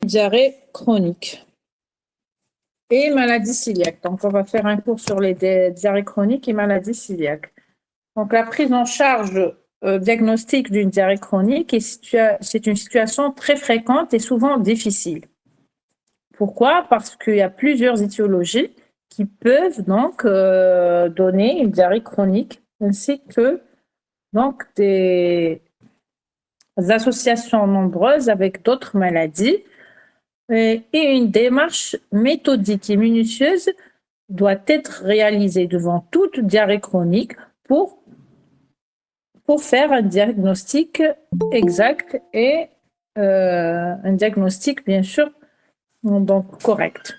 diarrhée chronique et maladie cœliaque. Donc, on va faire un cours sur les diarrhées chroniques et maladies cœliaques. Donc, la prise en charge diagnostique d'une diarrhée chronique, c'est une situation très fréquente et souvent difficile. Pourquoi? Parce qu'il y a plusieurs étiologies qui peuvent donc donner une diarrhée chronique, ainsi que donc des associations nombreuses avec d'autres maladies. Et une démarche méthodique et minutieuse doit être réalisée devant toute diarrhée chronique pour faire un diagnostic exact et un diagnostic, bien sûr, donc correct.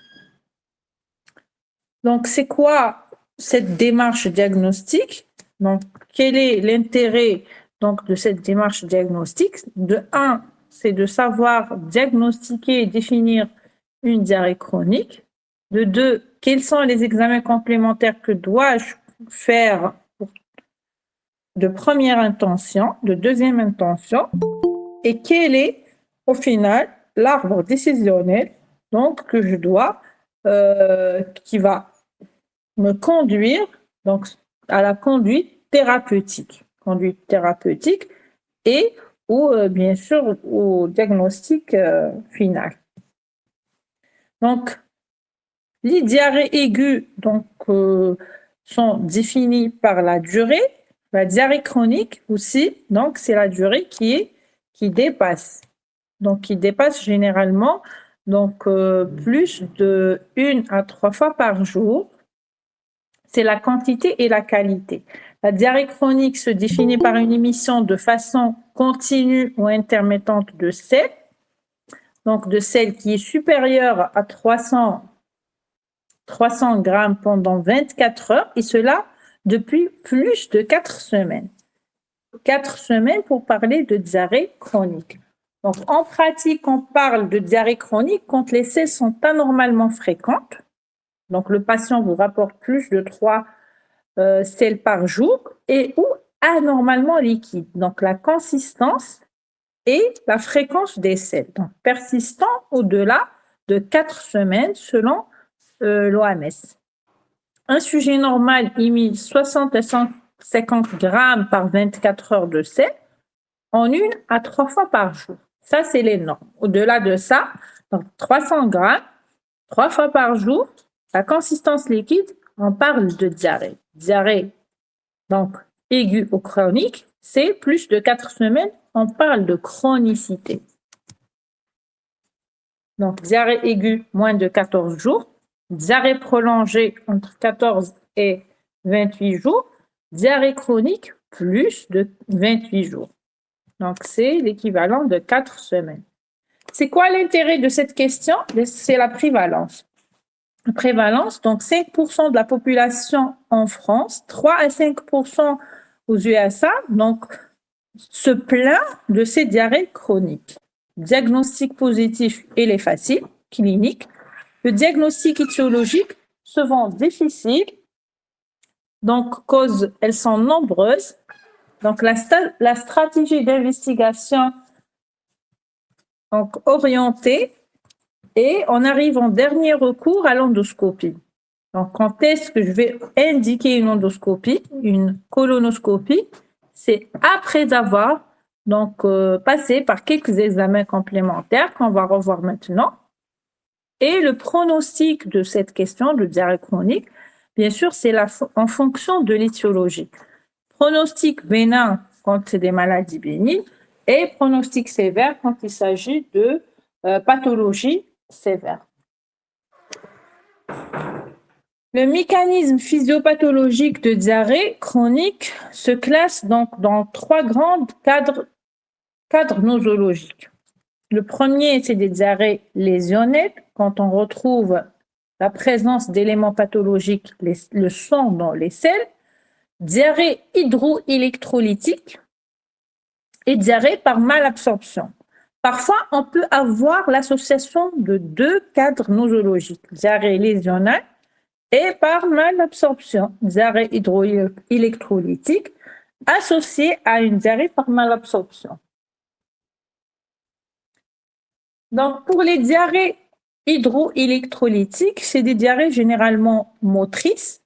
Donc, c'est quoi cette démarche diagnostique? Donc, quel est l'intérêt donc de cette démarche diagnostique? De un, c'est de savoir diagnostiquer et définir une diarrhée chronique. De deux, quels sont les examens complémentaires que dois-je faire de première intention, de deuxième intention, et quel est au final l'arbre décisionnel donc que je dois qui va me conduire donc à la conduite thérapeutique et ou bien sûr au diagnostic final. Donc les diarrhées aiguës donc sont définies par la durée. La diarrhée chronique aussi, donc c'est la durée qui dépasse. Donc qui dépasse généralement donc plus de 1 à 3 fois par jour. C'est la quantité et la qualité. La diarrhée chronique se définit par une émission de façon continue ou intermittente de sel, donc de sel qui est supérieur à 300 grammes pendant 24 heures, et cela depuis plus de 4 semaines. 4 semaines pour parler de diarrhée chronique. Donc, en pratique, on parle de diarrhée chronique quand les selles sont anormalement fréquentes. Donc, le patient vous rapporte plus de 3 selles par jour et ou anormalement liquide. Donc, la consistance et la fréquence des selles. Donc, persistant au-delà de 4 semaines selon l'OMS. Un sujet normal émet 60 à 150 grammes par 24 heures de sel en 1 à 3 fois par jour. Ça, c'est les normes. Au-delà de ça, donc 300 grammes, 3 fois par jour, la consistance liquide, on parle de diarrhée. Diarrhée, donc aiguë ou chronique, c'est plus de 4 semaines, on parle de chronicité. Donc, diarrhée aiguë, moins de 14 jours. Diarrhée prolongée, entre 14 et 28 jours. Diarrhée chronique, plus de 28 jours. Donc, c'est l'équivalent de 4 semaines. C'est quoi l'intérêt de cette question? C'est la prévalence. La prévalence, donc 5% de la population en France, 3 à 5% aux USA, donc se plaint de ces diarrhées chroniques. Diagnostic positif, il est facile, clinique. Le diagnostic étiologique, souvent difficile. Donc, causes, elles sont nombreuses. Donc, la stratégie d'investigation donc orientée, et on arrive en dernier recours à l'endoscopie. Donc, quand est-ce que je vais indiquer une endoscopie, une colonoscopie? C'est après avoir donc passé par quelques examens complémentaires qu'on va revoir maintenant. Et le pronostic de cette question de diarrhée chronique, bien sûr, c'est en fonction de l'étiologie. Pronostic bénin quand c'est des maladies bénignes et pronostic sévère quand il s'agit de pathologies sévères. Le mécanisme physiopathologique de diarrhée chronique se classe donc dans 3 grands cadres nosologiques. Le premier, c'est des diarrhées lésionnelles, quand on retrouve la présence d'éléments pathologiques, le sang dans les selles. Diarrhée hydroélectrolytique et diarrhée par malabsorption. Parfois, on peut avoir l'association de 2 cadres nosologiques, diarrhée lésionnelle et par malabsorption, diarrhée hydroélectrolytique associée à une diarrhée par malabsorption. Donc, pour les diarrhées hydroélectrolytiques, c'est des diarrhées généralement motrices,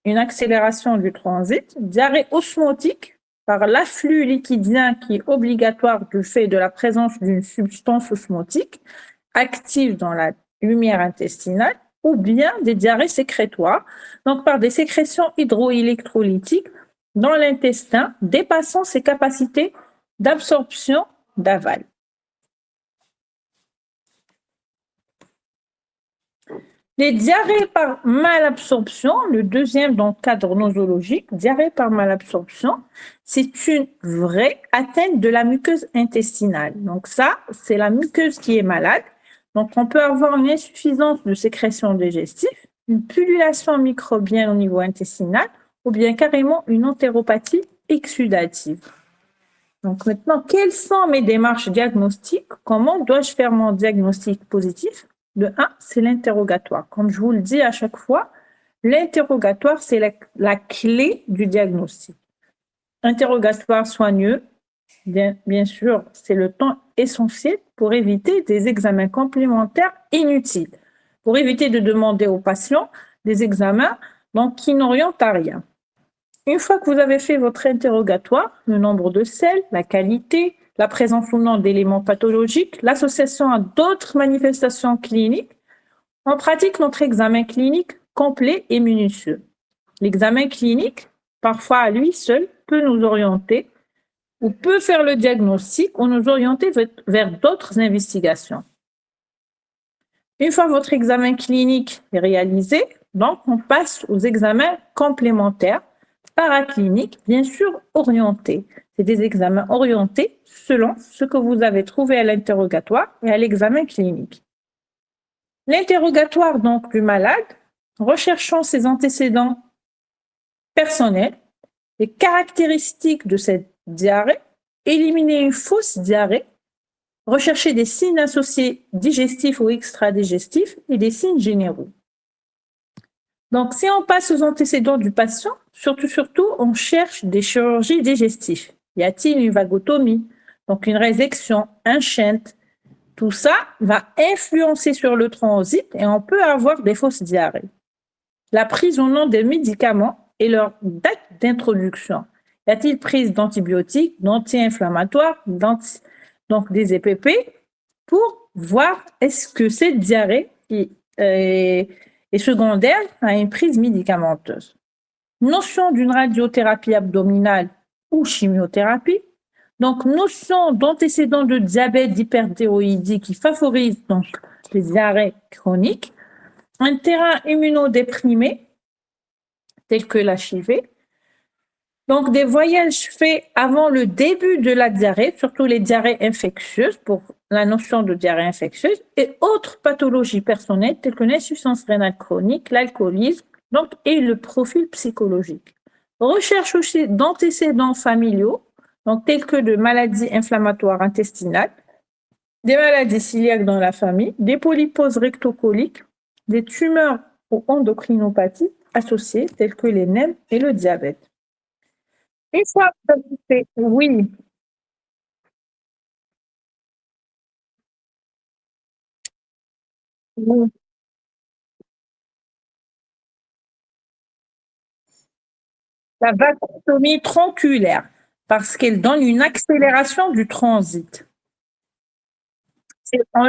une accélération du transit, diarrhée osmotique, par l'afflux liquidien qui est obligatoire du fait de la présence d'une substance osmotique active dans la lumière intestinale, ou bien des diarrhées sécrétoires, donc par des sécrétions hydroélectrolytiques dans l'intestin dépassant ses capacités d'absorption d'aval. Les diarrhées par malabsorption, le deuxième dans le cadre nosologique, diarrhée par malabsorption, c'est une vraie atteinte de la muqueuse intestinale. Donc ça, c'est la muqueuse qui est malade. Donc on peut avoir une insuffisance de sécrétion digestive, une pullulation microbienne au niveau intestinal ou bien carrément une entéropathie exsudative. Donc maintenant, quelles sont mes démarches diagnostiques? Comment dois-je faire mon diagnostic positif? De 1, c'est l'interrogatoire. Comme je vous le dis à chaque fois, l'interrogatoire, c'est la clé du diagnostic. Interrogatoire soigneux, bien sûr, c'est le temps essentiel pour éviter des examens complémentaires inutiles, pour éviter de demander aux patients des examens donc, qui n'orientent à rien. Une fois que vous avez fait votre interrogatoire, le nombre de selles, la qualité, la présence ou non d'éléments pathologiques, l'association à d'autres manifestations cliniques, on pratique notre examen clinique complet et minutieux. L'examen clinique, parfois à lui seul, peut nous orienter ou peut faire le diagnostic ou nous orienter vers d'autres investigations. Une fois votre examen clinique est réalisé, donc on passe aux examens complémentaires paracliniques, bien sûr orientés. C'est des examens orientés selon ce que vous avez trouvé à l'interrogatoire et à l'examen clinique. L'interrogatoire donc du malade, recherchons ses antécédents personnels, les caractéristiques de cette diarrhée, éliminer une fausse diarrhée, rechercher des signes associés digestifs ou extradigestifs et des signes généraux. Donc, si on passe aux antécédents du patient, surtout, on cherche des chirurgies digestives. Y a-t-il une vagotomie, donc une résection, un shunt? Tout ça va influencer sur le transit et on peut avoir des fausses diarrhées. La prise ou non des médicaments et leur date d'introduction. Y a-t-il prise d'antibiotiques, d'anti-inflammatoires, donc des EPP, pour voir est-ce que cette diarrhée est secondaire à une prise médicamenteuse. Notion d'une radiothérapie abdominale ou chimiothérapie. Donc, notion d'antécédent de diabète, d'hyperthyroïdie qui favorise donc les diarrhées chroniques. Un terrain immunodéprimé, tel que l'HIV. Donc, des voyages faits avant le début de la diarrhée, surtout les diarrhées infectieuses, pour la notion de diarrhée infectieuse, et autres pathologies personnelles, telles que l'insuffisance rénale chronique, l'alcoolisme, donc, et le profil psychologique. Recherche aussi d'antécédents familiaux, donc tels que de maladies inflammatoires intestinales, des maladies cœliaques dans la famille, des polyposes rectocoliques, des tumeurs ou endocrinopathies associées, telles que les NEM et le diabète. Une fois que vous avez fait, oui. Oui. La vagotomie tronculaire, parce qu'elle donne une accélération du transit. On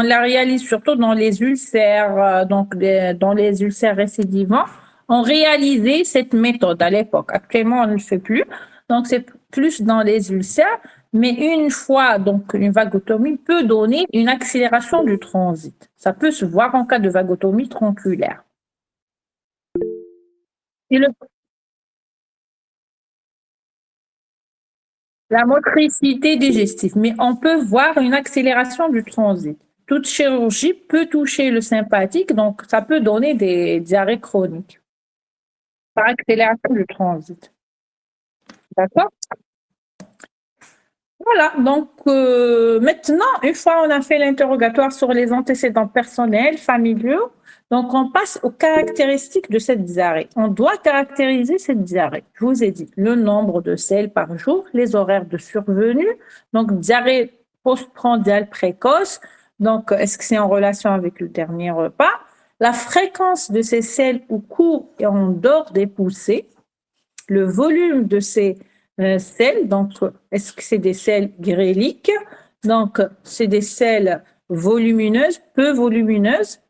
la réalise surtout dans les ulcères, dans les ulcères récidivants. On réalisait cette méthode à l'époque. Actuellement, on ne le fait plus. Donc, c'est plus dans les ulcères. Mais une fois, donc, une vagotomie peut donner une accélération du transit. Ça peut se voir en cas de vagotomie tronculaire. Et la motricité digestive, mais on peut voir une accélération du transit. Toute chirurgie peut toucher le sympathique, donc ça peut donner des diarrhées chroniques par accélération du transit. D'accord? Voilà, donc maintenant, une fois on a fait l'interrogatoire sur les antécédents personnels, familiaux, donc on passe aux caractéristiques de cette diarrhée. On doit caractériser cette diarrhée. Je vous ai dit le nombre de selles par jour, les horaires de survenue, donc diarrhée postprandial précoce. Donc, est-ce que c'est en relation avec le dernier repas? La fréquence de ces selles au cours et en dehors des poussées, le volume de ces selles, donc est-ce que c'est des selles gréliques? Donc, c'est des selles volumineuses, peu volumineuses.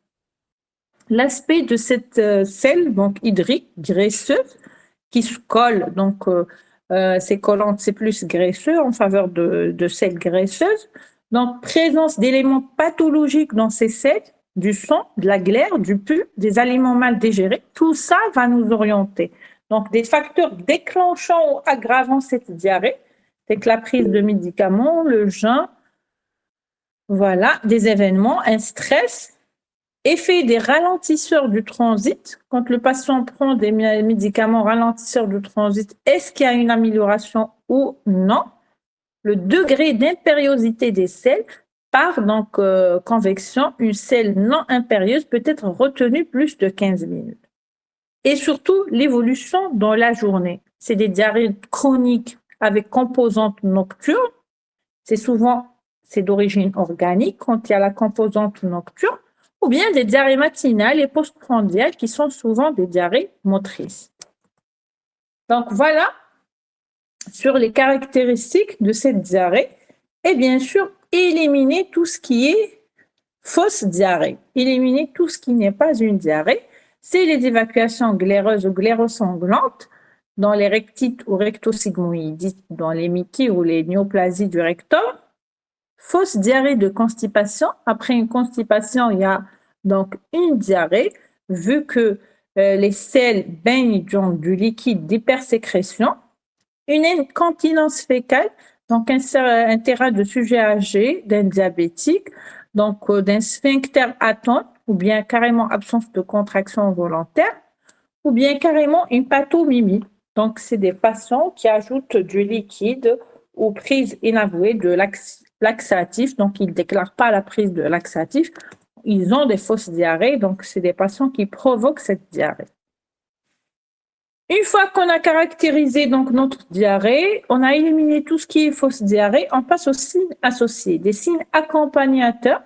L'aspect de cette selle, donc hydrique, graisseuse, qui se colle, donc c'est collant, c'est plus graisseux en faveur de selles graisseuses. Donc, présence d'éléments pathologiques dans ces selles, du sang, de la glaire, du pus, des aliments mal digérés, tout ça va nous orienter. Donc, des facteurs déclenchants ou aggravant cette diarrhée, c'est que la prise de médicaments, le jeûne, voilà, des événements, un stress, effet des ralentisseurs du transit. Quand le patient prend des médicaments ralentisseurs du transit, est-ce qu'il y a une amélioration ou non? Le degré d'impériosité des selles. Par donc convection, une selle non impérieuse peut être retenue plus de 15 minutes. Et surtout, l'évolution dans la journée. C'est des diarrhées chroniques avec composante nocturne. C'est d'origine organique quand il y a la composante nocturne, ou bien des diarrhées matinales et postprandiales qui sont souvent des diarrhées motrices. Donc voilà sur les caractéristiques de cette diarrhée et bien sûr éliminer tout ce qui est fausse diarrhée. Éliminer tout ce qui n'est pas une diarrhée, c'est les évacuations glaireuses ou glairosanglantes dans les rectites ou rectosigmoïdites, dans les myquies ou les néoplasies du rectum. Fausse diarrhée de constipation. Après une constipation, il y a donc une diarrhée, vu que les selles baignent dans du liquide d'hypersécrétion. Une incontinence fécale, donc un terrain de sujet âgé, d'un diabétique, donc d'un sphincter atone, ou bien carrément absence de contraction volontaire, ou bien carrément une pathomimie. Donc, c'est des patients qui ajoutent du liquide ou prise inavouée de laxatif, donc ils ne déclarent pas la prise de laxatif, ils ont des fausses diarrhées, donc c'est des patients qui provoquent cette diarrhée. Une fois qu'on a caractérisé donc notre diarrhée, on a éliminé tout ce qui est fausse diarrhée, on passe aux signes associés, des signes accompagnateurs.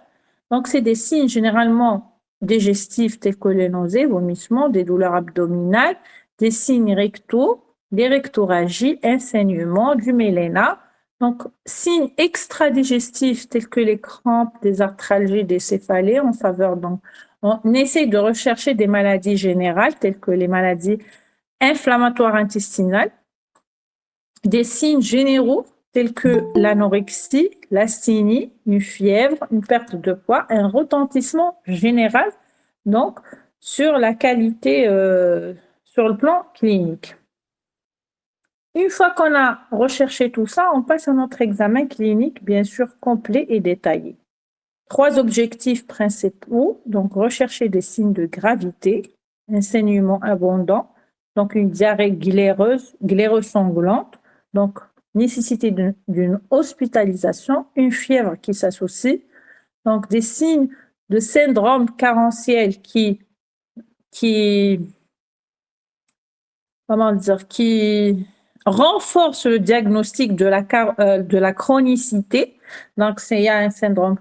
Donc, c'est des signes généralement digestifs tels que les nausées, vomissements, des douleurs abdominales, des signes rectaux, des rectorragies, un saignement, du méléna. Donc, signes extradigestifs tels que les crampes, des arthralgies, des céphalées en faveur. Donc, on essaie de rechercher des maladies générales telles que les maladies inflammatoires intestinales, des signes généraux tels que l'anorexie, l'asthénie, une fièvre, une perte de poids, un retentissement général, donc sur la qualité, sur le plan clinique. Une fois qu'on a recherché tout ça, on passe à notre examen clinique, bien sûr complet et détaillé. 3 objectifs principaux, donc rechercher des signes de gravité, un saignement abondant, donc une diarrhée glaireuse, glairesanglante, donc nécessité d'une hospitalisation, une fièvre qui s'associe, donc des signes de syndrome carentiel qui renforce le diagnostic de la chronicité. Donc, il y a un syndrome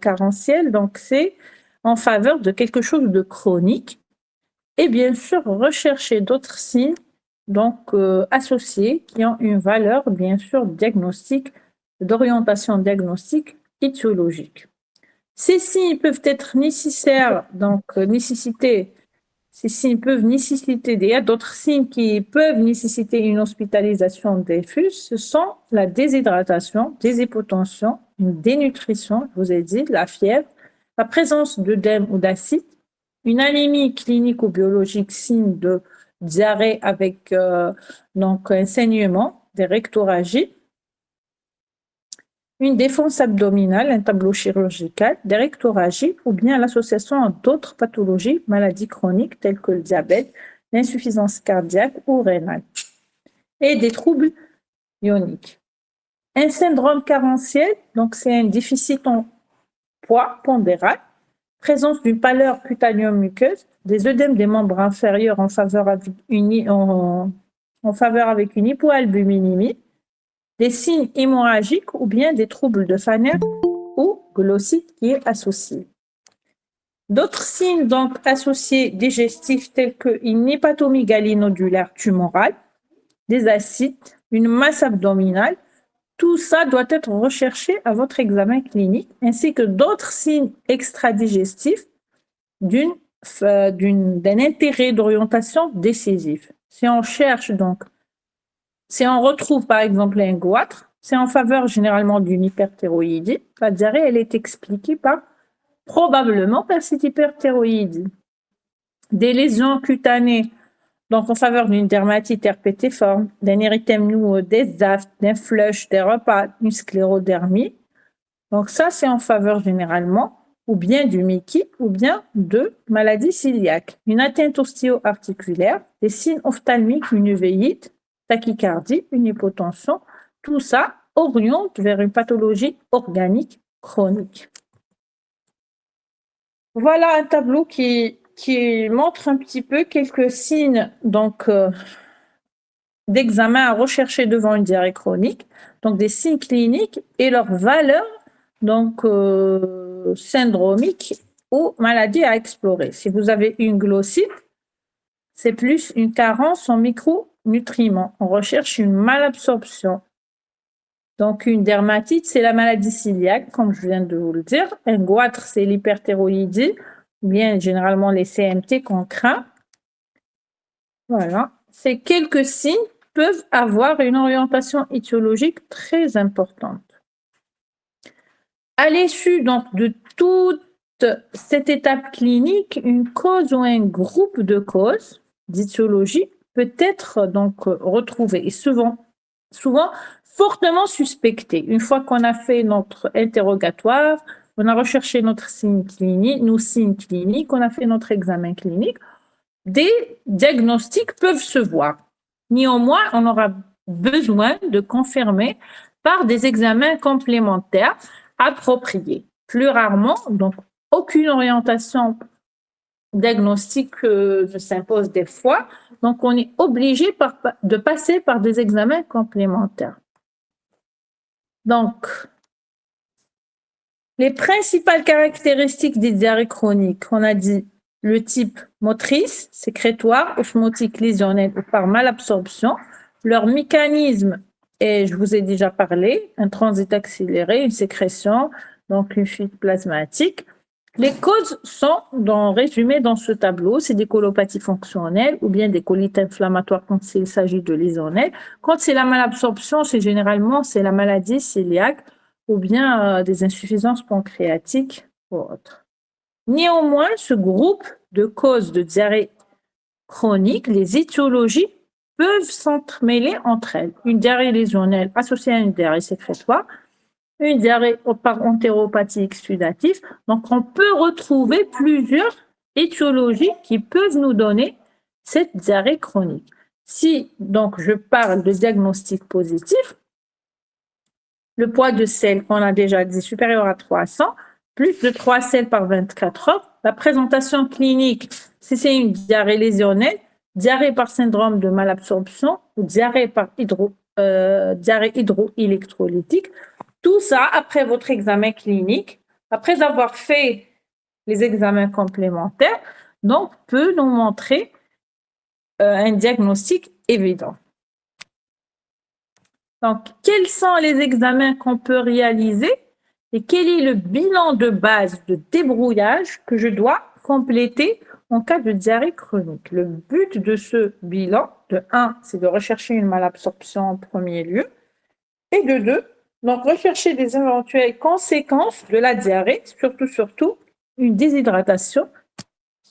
carentiel, donc c'est en faveur de quelque chose de chronique. Et bien sûr, rechercher d'autres signes donc associés qui ont une valeur, bien sûr, diagnostique, d'orientation diagnostique étiologique. Ces signes peuvent être nécessaires, donc ces signes peuvent nécessiter, il y a d'autres signes qui peuvent nécessiter une hospitalisation diffuse, ce sont la déshydratation, des hypotensions, une dénutrition, je vous ai dit, la fièvre, la présence d'œdème ou d'acide, une anémie clinique ou biologique, signe de diarrhée avec donc un saignement, des rectorragies, une défense abdominale, un tableau chirurgical, des rectorragies ou bien l'association d'autres pathologies, maladies chroniques telles que le diabète, l'insuffisance cardiaque ou rénale, et des troubles ioniques. Un syndrome carentiel, donc c'est un déficit en poids pondéral, présence d'une pâleur cutanéo-muqueuse, des œdèmes des membres inférieurs en faveur avec une hypoalbuminémie, des signes hémorragiques ou bien des troubles de Fanaire ou glossite qui est associé. D'autres signes donc associés digestifs tels qu'une hépatomygalie nodulaire tumorale, des ascites, une masse abdominale, tout ça doit être recherché à votre examen clinique, ainsi que d'autres signes extradigestifs d'un intérêt d'orientation décisif. Si on cherche donc, si on retrouve par exemple un goitre, c'est en faveur généralement d'une hyperthyroïdie. La diarrhée, elle est expliquée probablement par cette hyperthyroïdie. Des lésions cutanées, donc en faveur d'une dermatite herpétiforme, d'un érythème noueux, des aftes, d'un flush, des repas, une sclérodermie. Donc ça, c'est en faveur généralement ou bien du Mickey ou bien de maladie cœliaque. Une atteinte osteo-articulaire, des signes ophtalmiques, une uvéite, tachycardie, une hypotension, tout ça oriente vers une pathologie organique chronique. Voilà un tableau qui montre un petit peu quelques signes donc d'examen à rechercher devant une diarrhée chronique, donc des signes cliniques et leur valeur donc syndromique ou maladie à explorer. Si vous avez une glossite, c'est plus une carence en micronutriments. On recherche une malabsorption. Donc une dermatite, c'est la maladie cœliaque, comme je viens de vous le dire. Un goitre, c'est l'hyperthyroïdie, ou bien généralement les CMT qu'on craint. Voilà. Ces quelques signes peuvent avoir une orientation étiologique très importante. À l'issue donc de toute cette étape clinique, une cause ou un groupe de causes d'étiologie peut être donc retrouvé et souvent fortement suspecté. Une fois qu'on a fait notre interrogatoire, on a recherché notre signe clinique, nos signes cliniques, on a fait notre examen clinique, des diagnostics peuvent se voir. Néanmoins, on aura besoin de confirmer par des examens complémentaires appropriés. Plus rarement, donc aucune orientation diagnostique ne s'impose des fois, donc on est obligé de passer par des examens complémentaires. Donc, les principales caractéristiques des diarrhées chroniques, on a dit le type motrice, sécrétoire, osmotique, lésionnelle ou par malabsorption. Leur mécanisme, et je vous ai déjà parlé, un transit accéléré, une sécrétion, donc une fuite plasmatique. Les causes sont résumées dans ce tableau, c'est des colopathies fonctionnelles ou bien des colites inflammatoires quand il s'agit de lésionnelles. Quand c'est la malabsorption, c'est la maladie cœliaque ou bien des insuffisances pancréatiques ou autres. Néanmoins, ce groupe de causes de diarrhée chronique, les étiologies peuvent s'entremêler entre elles. Une diarrhée lésionnelle associée à une diarrhée sécrétoire, une diarrhée par entéropathie exsudative. Donc, on peut retrouver plusieurs étiologies qui peuvent nous donner cette diarrhée chronique. Si donc je parle de diagnostic positif, le poids de sel qu'on a déjà dit supérieur à 300, plus de 3 selles par 24 heures. La présentation clinique, si c'est une diarrhée lésionnelle, diarrhée par syndrome de malabsorption ou diarrhée par diarrhée hydroélectrolytique. Tout ça après votre examen clinique, après avoir fait les examens complémentaires, donc peut nous montrer un diagnostic évident. Donc, quels sont les examens qu'on peut réaliser et quel est le bilan de base de débrouillage que je dois compléter en cas de diarrhée chronique? Le but de ce bilan, de 1, c'est de rechercher une malabsorption en premier lieu, et de 2, donc rechercher des éventuelles conséquences de la diarrhée, surtout une déshydratation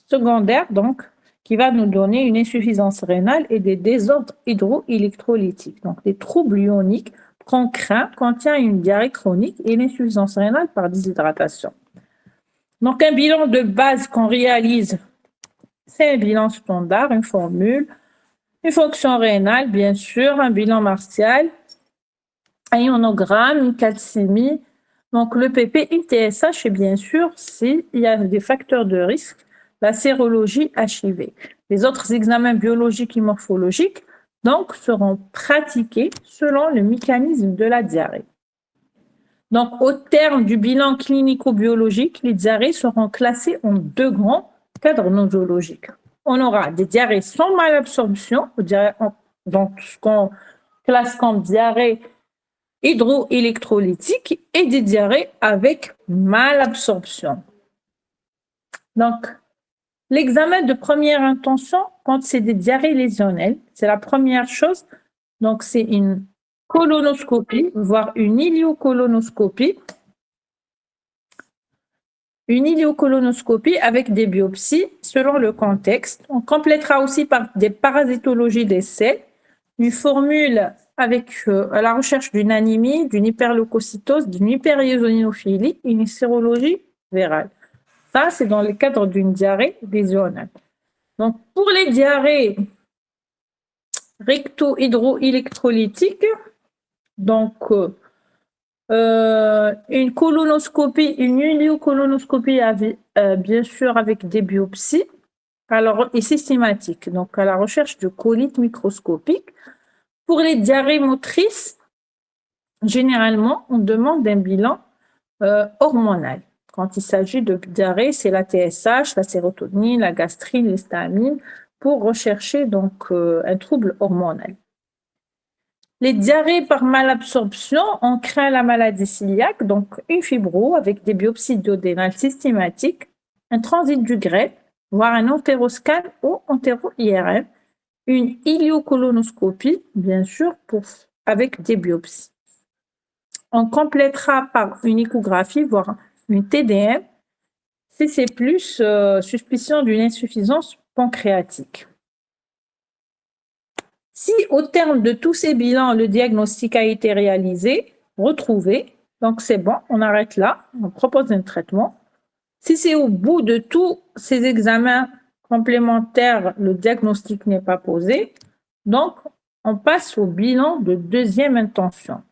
secondaire, donc qui va nous donner une insuffisance rénale et des désordres hydroélectrolytiques, donc des troubles ioniques qu'on craint quand il y a une diarrhée chronique et l'insuffisance rénale par déshydratation. Donc, un bilan de base qu'on réalise, c'est un bilan standard, une formule, une fonction rénale, bien sûr, un bilan martial, un ionogramme, une calcémie, donc le PP, une TSH et bien sûr, s'il y a des facteurs de risque, la sérologie HIV. Les autres examens biologiques et morphologiques donc seront pratiquées selon le mécanisme de la diarrhée. Donc, au terme du bilan clinico-biologique, les diarrhées seront classées en deux grands cadres nosologiques. On aura des diarrhées sans malabsorption, donc ce qu'on classe comme diarrhée hydroélectrolytique, et des diarrhées avec malabsorption. Donc, l'examen de première intention, quand c'est des diarrhées lésionnelles, c'est la première chose. Donc, c'est une colonoscopie, voire une iléocolonoscopie. Une iléocolonoscopie avec des biopsies selon le contexte. On complétera aussi par des parasitologies des selles, une formule avec à la recherche d'une anémie, d'une hyperleucocytose, d'une hypereosinophilie, une sérologie virale. Ça, c'est dans le cadre d'une diarrhée lésionnelle. Donc, pour les diarrhées recto-hydroélectrolytiques, donc une colonoscopie, une iléocolonoscopie bien sûr avec des biopsies et systématiques, donc à la recherche de colite microscopique. Pour les diarrhées motrices, généralement, on demande un bilan hormonal. Quand il s'agit de diarrhée, c'est la TSH, la sérotonine, la gastrine, l'histamine, pour rechercher donc un trouble hormonal. Les diarrhées par malabsorption, on craint la maladie cœliaque, donc une fibro avec des biopsies duodénales systématiques, un transit du greffe, voire un entéroscan ou entéro-IRM, une iléocolonoscopie, bien sûr, avec des biopsies. On complétera par une échographie, voire une TDM, si c'est plus suspicion d'une insuffisance pancréatique. Si au terme de tous ces bilans, le diagnostic a été réalisé, retrouvé, donc c'est bon, on arrête là, on propose un traitement. Si c'est au bout de tous ces examens complémentaires, le diagnostic n'est pas posé, donc on passe au bilan de deuxième intention.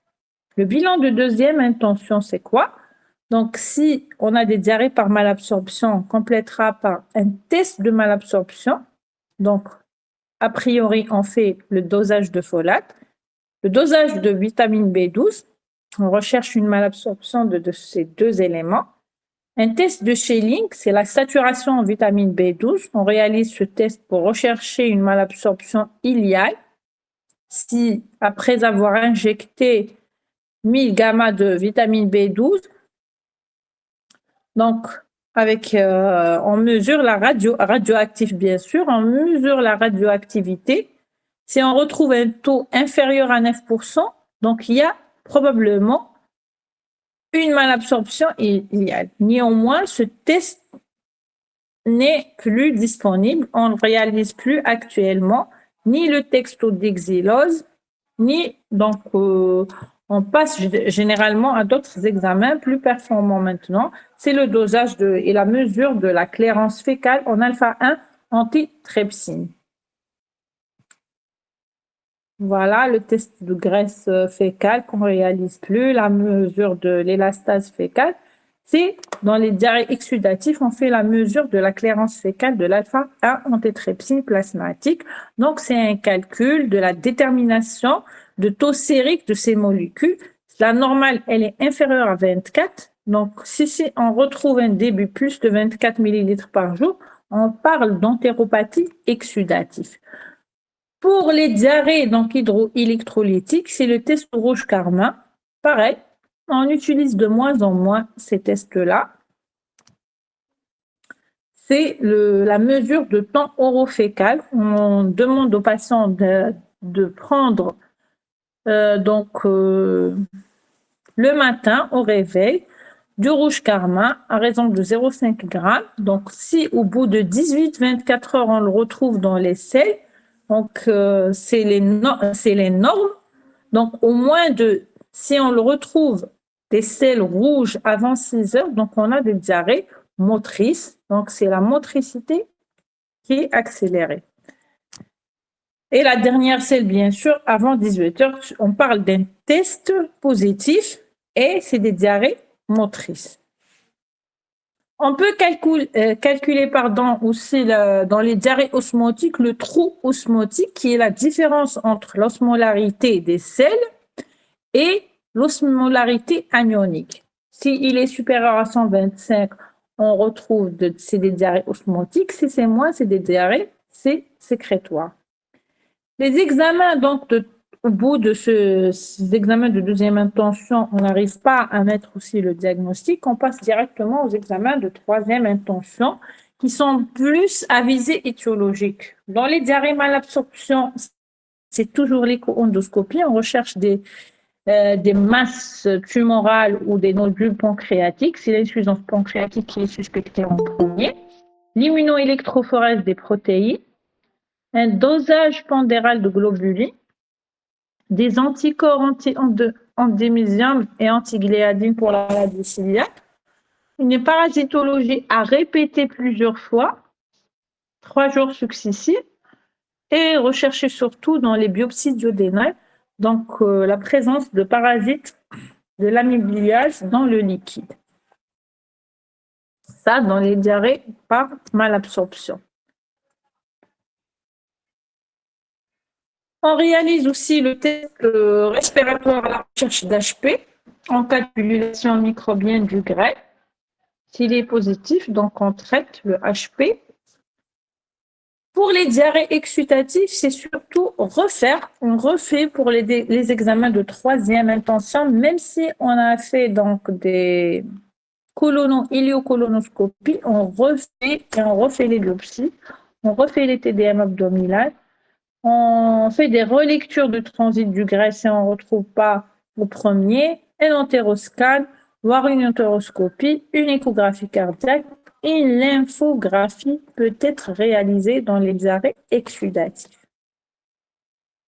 Le bilan de deuxième intention, c'est quoi? Donc, si on a des diarrhées par malabsorption, on complétera par un test de malabsorption. Donc, a priori, on fait le dosage de folate, le dosage de vitamine B12. On recherche une malabsorption de ces deux éléments. Un test de Schelling, c'est la saturation en vitamine B12. On réalise ce test pour rechercher une malabsorption iliale. Si, après avoir injecté 1000 gamma de vitamine B12, donc on mesure la radioactive bien sûr, on mesure la radioactivité. Si on retrouve un taux inférieur à 9%, donc il y a probablement une malabsorption iliale. Néanmoins, ce test n'est plus disponible, on ne réalise plus actuellement ni le textodexylose, ni donc on passe généralement à d'autres examens plus performants maintenant. C'est le dosage et la mesure de la clairance fécale en alpha-1 antitrypsine. Voilà le test de graisse fécale qu'on ne réalise plus, la mesure de l'élastase fécale. C'est dans les diarrhées exsudatives, on fait la mesure de la clairance fécale de l'alpha-1 antitrypsine plasmatique. Donc, c'est un calcul de la détermination de taux sérique de ces molécules. La normale, elle est inférieure à 24. Donc, si on retrouve un début plus de 24 ml par jour, on parle d'entéropathie exsudative. Pour les diarrhées donc hydroélectrolytiques, c'est le test rouge Karma. Pareil, on utilise de moins en moins ces tests-là. C'est la mesure de temps orofécal. On demande aux patients de prendre le matin au réveil du rouge Karma à raison de 0,5 g. Donc, si au bout de 18-24 heures, on le retrouve dans les selles, donc c'est les normes. Donc, au moins si on le retrouve des selles rouges avant 6 heures, donc on a des diarrhées motrices. Donc, c'est la motricité qui est accélérée. Et la dernière selle, bien sûr, avant 18 heures, on parle d'un test positif et c'est des diarrhées motrices. On peut calculer aussi dans les diarrhées osmotiques le trou osmotique qui est la différence entre l'osmolarité des sels et l'osmolarité anionique. S'il est supérieur à 125, on retrouve c'est des diarrhées osmotiques. Si c'est moins, c'est des diarrhées sécrétoires. Les examens, donc, au bout de ces examens de deuxième intention, on n'arrive pas à mettre aussi le diagnostic. On passe directement aux examens de troisième intention qui sont plus à visée étiologique. Dans les diarrhées malabsorption, c'est toujours l'écho-endoscopie. On recherche des masses tumorales ou des nodules pancréatiques. C'est l'insuffisance pancréatique qui est suspectée en premier. L'immunoélectrophorèse des protéines, un dosage pondéral de globulines, des anticorps anti-endémysium et anti-gliadine pour la maladie cœliaque, une parasitologie à répéter plusieurs fois, 3 jours successifs, et rechercher surtout dans les biopsies duodénales, donc la présence de parasites de l'amybliase dans le liquide. Ça, dans les diarrhées par malabsorption. On réalise aussi le test respiratoire à la recherche d'HP en cas de pullulation microbienne du grêle. S'il est positif, donc on traite le HP. Pour les diarrhées exsudatives, c'est surtout on refait pour les examens de troisième intention, même si on a fait donc des héliocolonoscopies, on refait les biopsies, on refait les TDM abdominales, on fait des relectures de transit du grêle si on ne retrouve pas au premier, un entéroscan, voire une entéroscopie, une échographie cardiaque et l'infographie peut être réalisée dans les diarrhées exsudatifs.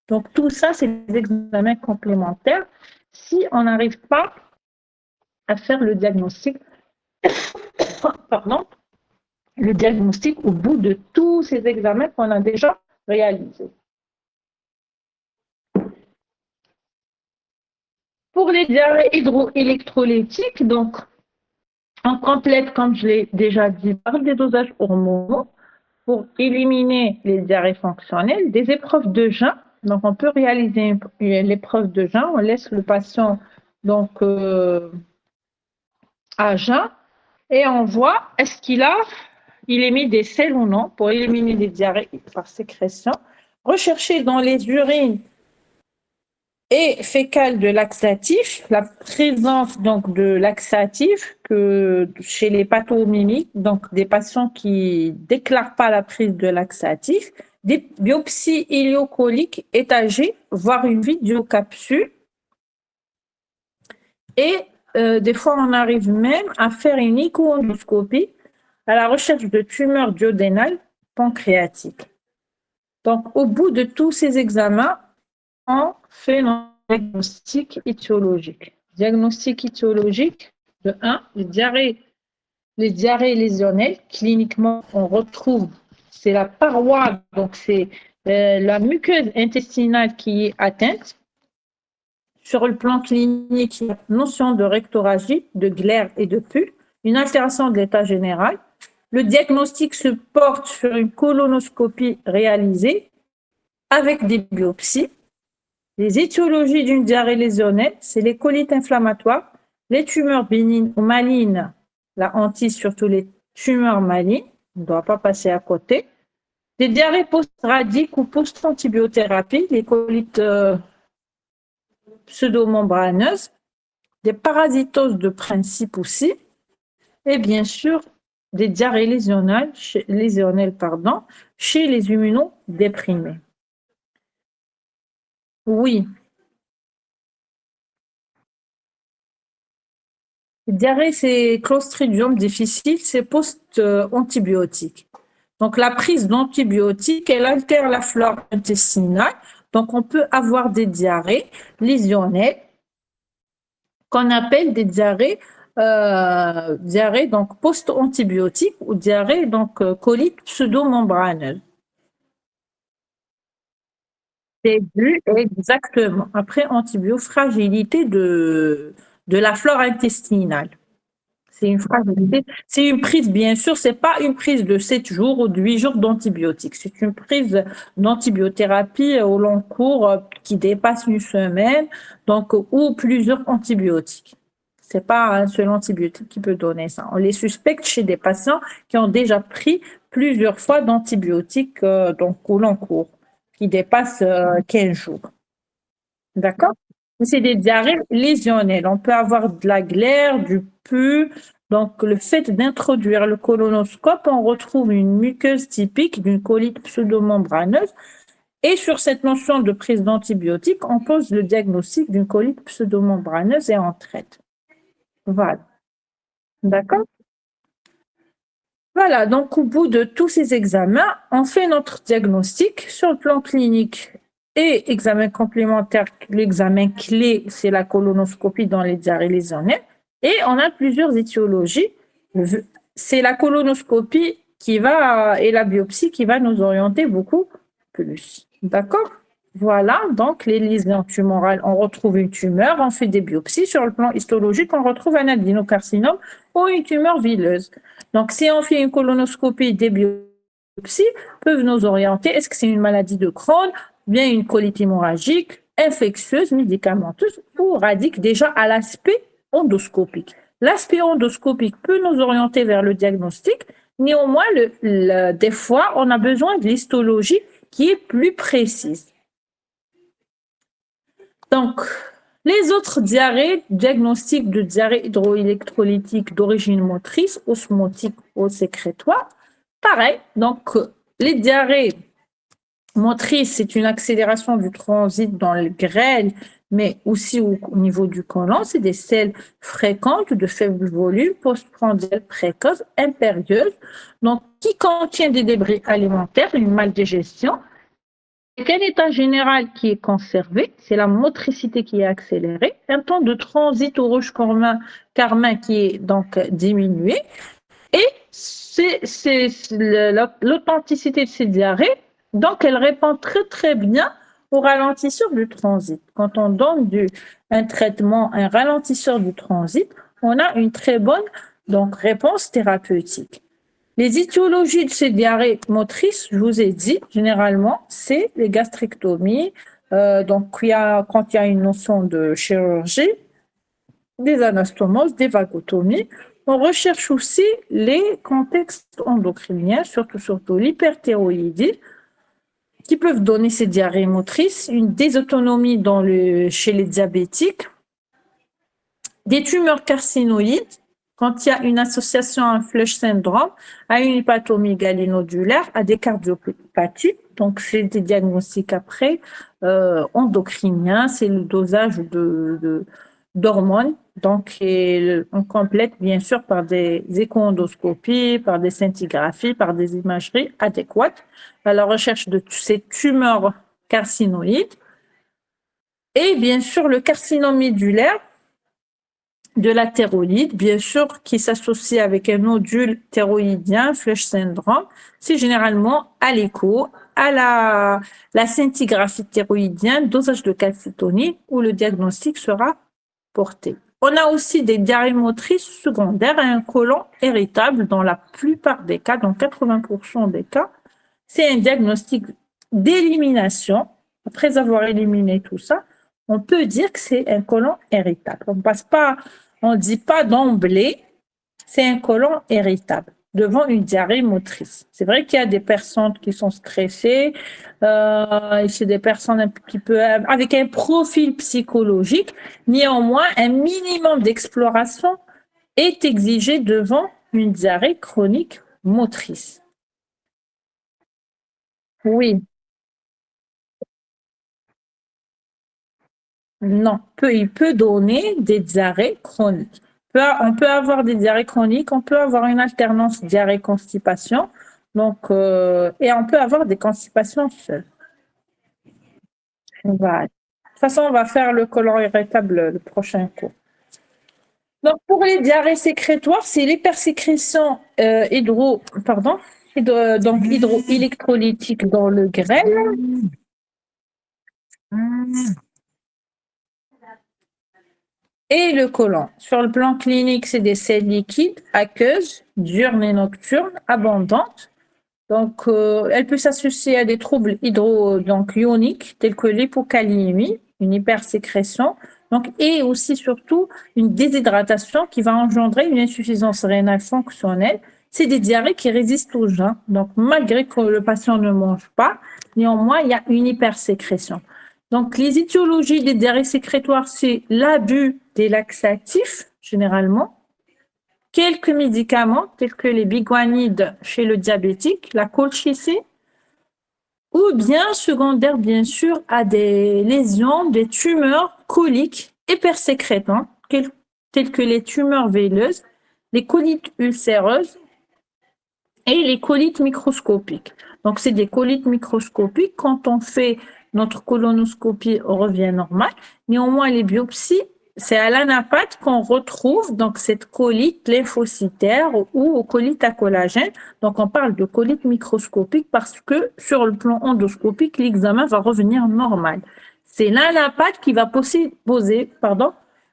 Donc tout ça, c'est des examens complémentaires si on n'arrive pas à faire le diagnostic, le diagnostic au bout de tous ces examens qu'on a déjà réalisés. Pour les diarrhées hydroélectrolytiques, donc, on complète, comme je l'ai déjà dit, par des dosages hormonaux pour éliminer les diarrhées fonctionnelles, des épreuves de jeûne. Donc, on peut réaliser l'épreuve de jeûne. On laisse le patient donc à jeûn et on voit est-ce il émet des sels ou non pour éliminer les diarrhées par sécrétion. Rechercher dans les urines et fécales de laxatifs, la présence donc de laxatifs que chez les pathomimiques, donc des patients qui déclarent pas la prise de laxatifs, des biopsies héliocoliques étagées, voire une vidéocapsule. Et des fois, on arrive même à faire une écho-endoscopie à la recherche de tumeurs duodénales pancréatiques. Donc, au bout de tous ces examens, on fait un diagnostic étiologique. Diagnostic étiologique, de 1, les diarrhées lésionnelles. Cliniquement, on retrouve, c'est la paroi, donc c'est la muqueuse intestinale qui est atteinte. Sur le plan clinique, il y a notion de rectorragie, de glaire et de pus, une altération de l'état général. Le diagnostic se porte sur une colonoscopie réalisée avec des biopsies. Les étiologies d'une diarrhée lésionnelle, c'est les colites inflammatoires, les tumeurs bénignes ou malignes, la hantise, surtout les tumeurs malignes, on ne doit pas passer à côté. Des diarrhées post-radiques ou post-antibiothérapie, les colites pseudomembraneuses, des parasitoses de principe aussi, et bien sûr des diarrhées lésionnelles chez les immunodéprimés. Oui. Diarrhée, c'est Clostridium difficile, c'est post-antibiotique. Donc, la prise d'antibiotiques, elle altère la flore intestinale. Donc, on peut avoir des diarrhées lésionnelles qu'on appelle des diarrhées donc post-antibiotiques ou diarrhée donc colite pseudomembraneuse. C'est dû exactement après antibiofragilité de la flore intestinale. C'est une fragilité. C'est une prise, bien sûr, c'est pas une prise de 7 jours ou de 8 jours d'antibiotiques. C'est une prise d'antibiothérapie au long cours qui dépasse une semaine, donc, ou plusieurs antibiotiques. C'est pas un seul antibiotique qui peut donner ça. On les suspecte chez des patients qui ont déjà pris plusieurs fois d'antibiotiques donc au long cours, qui dépassent 15 jours. D'accord? C'est des diarrhées lésionnelles. On peut avoir de la glaire, du pus. Donc, le fait d'introduire le colonoscope, on retrouve une muqueuse typique d'une colite pseudomembraneuse. Et sur cette notion de prise d'antibiotiques, on pose le diagnostic d'une colite pseudomembraneuse et on traite. Voilà. D'accord? Voilà. Donc, au bout de tous ces examens, on fait notre diagnostic sur le plan clinique et examen complémentaire. L'examen clé, c'est la colonoscopie dans les diarrhées lésionnelles. Et on a plusieurs étiologies. C'est la colonoscopie qui va et la biopsie qui va nous orienter beaucoup plus. D'accord? Voilà, donc les lésions tumorales, on retrouve une tumeur, on fait des biopsies. Sur le plan histologique, on retrouve un adénocarcinome ou une tumeur vileuse. Donc, si on fait une colonoscopie, des biopsies peuvent nous orienter. Est-ce que c'est une maladie de Crohn, bien une colite hémorragique, infectieuse, médicamenteuse ou radique déjà à l'aspect endoscopique. L'aspect endoscopique peut nous orienter vers le diagnostic. Néanmoins, des fois, on a besoin de l'histologie qui est plus précise. Donc, les autres diarrhées, diagnostic de diarrhée hydroélectrolytique d'origine motrice, osmotique ou sécrétoire, pareil. Donc, les diarrhées motrices, c'est une accélération du transit dans le grêle, mais aussi au niveau du côlon. C'est des selles fréquentes de faible volume, postprandiales précoces, impérieuses, donc qui contient des débris alimentaires, une maldigestion. Quel état général qui est conservé, c'est la motricité qui est accélérée, un temps de transit au rouge carmin qui est donc diminué, et c'est l'authenticité de ces diarrhées, donc elle répond très très bien au ralentisseur du transit. Quand on donne un traitement, un ralentisseur du transit, on a une très bonne donc, réponse thérapeutique. Les étiologies de ces diarrhées motrices, je vous ai dit, généralement, c'est les gastrectomies. Donc, quand il y a une notion de chirurgie, des anastomoses, des vagotomies. On recherche aussi les contextes endocriniens, surtout l'hyperthyroïdie, qui peuvent donner ces diarrhées motrices, une dysautonomie chez les diabétiques, des tumeurs carcinoïdes, quand il y a une association à un Flush syndrome, à une hépatomyégalie nodulaire, à des cardiopathies. Donc, c'est des diagnostics après endocriniens, c'est le dosage d'hormones. Donc, on complète bien sûr par des échoendoscopies, par des scintigraphies, par des imageries adéquates à la recherche de ces tumeurs carcinoïdes. Et bien sûr, le carcinome médulaire, de la thyroïde, bien sûr, qui s'associe avec un nodule thyroïdien, Flush syndrome, c'est généralement à l'écho, à la scintigraphie thyroïdienne, dosage de calcitonin, où le diagnostic sera porté. On a aussi des diarrhées motrices secondaires à un côlon irritable dans la plupart des cas, dans 80% des cas. C'est un diagnostic d'élimination. Après avoir éliminé tout ça, on peut dire que c'est un côlon irritable. On ne dit pas d'emblée, c'est un côlon irritable devant une diarrhée motrice. C'est vrai qu'il y a des personnes qui sont stressées, c'est des personnes un petit peu avec un profil psychologique. Néanmoins, un minimum d'exploration est exigé devant une diarrhée chronique motrice. Oui, non, il peut donner des diarrhées chroniques. On peut avoir des diarrhées chroniques, on peut avoir une alternance diarrhée-constipation, donc, et on peut avoir des constipations seules. Voilà. De toute façon, on va faire le côlon irritable le prochain cours. Donc, pour les diarrhées sécrétoires, c'est l'hypersécrétion hydroélectrolytique dans le grêle. et le côlon. Sur le plan clinique, c'est des selles liquides, aqueuses, diurnes et nocturnes, abondantes. Donc, elle peut s'associer à des troubles ioniques tels que l'hypokaliémie, une hypersécrétion, donc, et aussi surtout une déshydratation qui va engendrer une insuffisance rénale fonctionnelle. C'est des diarrhées qui résistent au jeûne. Donc, malgré que le patient ne mange pas, néanmoins, il y a une hypersécrétion. Donc, les étiologies des diarrhées sécrétoires, c'est l'abus des laxatifs, généralement, quelques médicaments tels que les biguanides chez le diabétique, la colchicine, ou bien secondaire, bien sûr, à des lésions, des tumeurs coliques hypersécrétantes, telles que les tumeurs veineuses, les colites ulcéreuses et les colites microscopiques. Donc, c'est des colites microscopiques. Quand on fait notre colonoscopie, on revient normal. Néanmoins, les biopsies, c'est à l'anapathe qu'on retrouve donc cette colite lymphocytaire ou colite à collagène. Donc, on parle de colite microscopique parce que sur le plan endoscopique, l'examen va revenir normal. C'est l'anapathe qui va poser